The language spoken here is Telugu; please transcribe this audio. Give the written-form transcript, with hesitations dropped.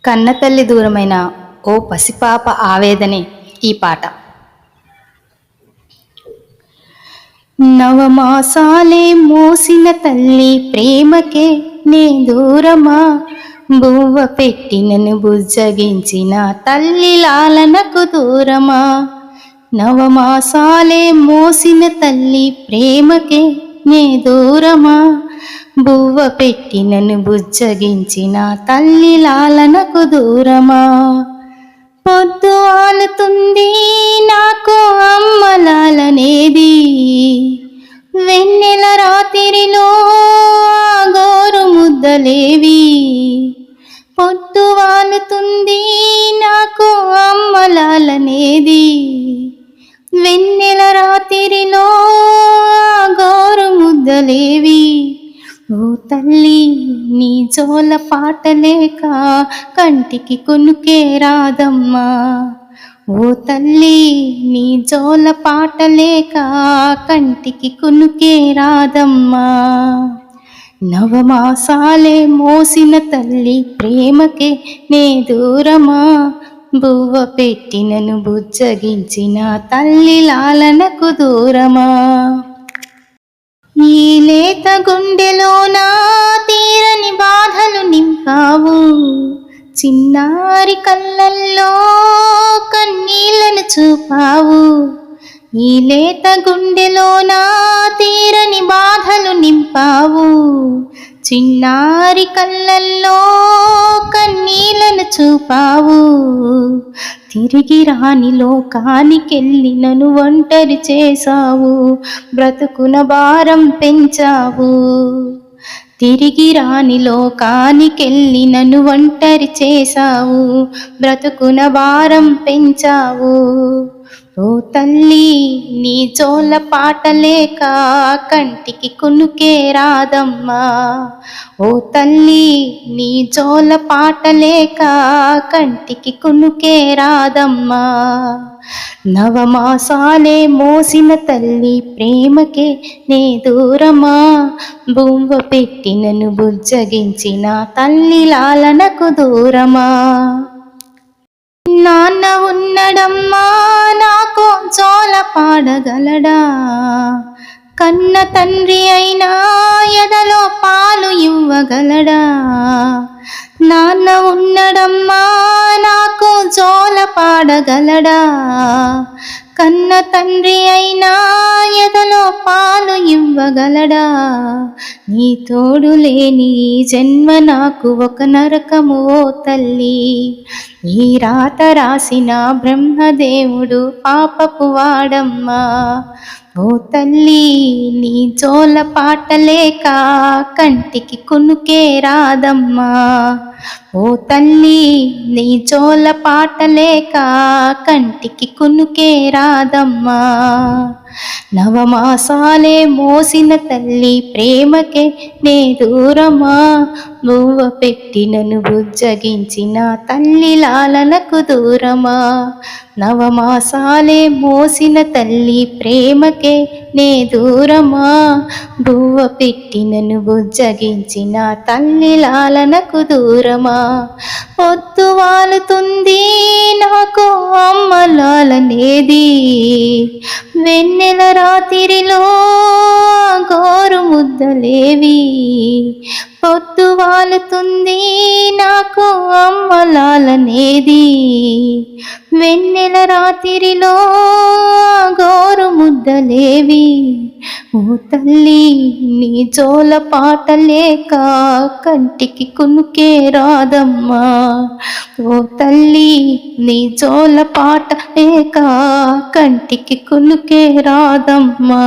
కన్నతల్లి దూరమైన ఓ పసిపాప ఆవేదనే ఈ పాట. నవమాసాలే మోసిన తల్లి ప్రేమకే నే దూరమా, బువ్వ పెట్టి నన్ను బుజ్జగించిన తల్లి లాలనకు దూరమా. నవమాసాలే మోసిన తల్లి ప్రేమకే నే దూరమా, బువ్వ పెట్టి నన్ను బుజ్జగించిన తల్లి లాలనకు దూరమా. పొద్దు ఆలుతుంది నాకు అమ్మ లాలనేది, వెన్నెల రాత్రిలో గోరు ముద్దలేవి. పొద్దు వాలుతుంది నాకు అమ్మ లాలనేది, వెన్నెల రాత్రిలో గోరు ముద్దలేవి. ఓ తల్లి నీ జోల పాటలేక కంటికి కొనుకే రాదమ్మా. ఓ తల్లి నీ జోల పాటలేక కంటికి కొనుకే రాదమ్మా. నవమాసాలే మోసిన తల్లి ప్రేమకే నే దూరమా, బువ్వ పెట్టి నన్ను బుజ్జగించిన తల్లి లాలనకు దూరమా. ఈ లేత గుండెలోన తీరని బాధలు నింపావు, చిన్నారి కళ్ళల్లో కన్నీళ్లను చూపావు. ఈ లేత గుండెలోన తీరని బాధలు నింపావు, చిన్నారి కళ్ళల్లో కన్నీళ్లను చూపావు. తిరిగి రాని లోకానికెళ్ళి నన్ను ఒంటరి చేశావు, బ్రతుకున భారం పెంచావు. తిరిగి రాని లోకానికెళ్ళి నన్ను ఒంటరి చేశావు, బ్రతుకున భారం పెంచావు. ఓ తల్లి నీ జోల పాటలేక కంటికి కొనుకే రాదమ్మా. ఓ తల్లి నీ జోల పాటలేక కంటికి కొనుకే రాదమ్మా. నవమాసాలే మోసిన తల్లి ప్రేమకే నే దూరమా, బువ్వ పెట్టి నన్ను బుజ్జగించిన తల్లి లాలనకు దూరమా. నాన్న ఉన్నడమ్మా నాకు జోల పాడగలడా, కన్న తండ్రి అయినా ఎదలో పాలు ఇవ్వగలడా. నాన్న ఉన్నడమ్మా నాకు జోల పాడగలడా, కన్న తండ్రి అయినా ఎదలో పాలు ఇవ్వగలడా. నీ తోడు లేని ఈ జన్మ నాకు ఒక నరకము ఓ తల్లి. ఈ రాత రాసిన బ్రహ్మదేవుడు పాపపు వాడమ్మా. ఓ తల్లి నీ జోల పాటలేక కంటికి కొనుకే రాదమ్మా. ఓ తల్లి నీ జోల పాటలేక కంటికి కొనుకే రాదమ్మా. నవమాసాలే మోసిన తల్లి ప్రేమకే నే దూరమా, బువ్వ పెట్టి నన్ను బుజ్జగించిన తల్లి లాలనకు దూరమా. నవమాసాలే మోసిన తల్లి ప్రేమకే నే దూరమా, బువ్వ పెట్టి నన్ను బుజ్జగించిన తల్లి లాలనకు దూరమా. పొద్దు వాలుతుంది నాకు అమ్మ లాలనేది, వెన్నెల రాత్రిలో గోరు ముద్దలేవి. పొద్దు వాలుతుంది నాకు అమ్మ లాలనేది, వెన్నెల రాత్రిలో గోరు ముద్దలేవి. ఓ తల్లి నీ జోల పాటలేక కంటికి కొనుకే రాదమ్మా. ఓ తల్లి నీ జోల పాటలేక కంటికి కొనుకే రాదమ్మా.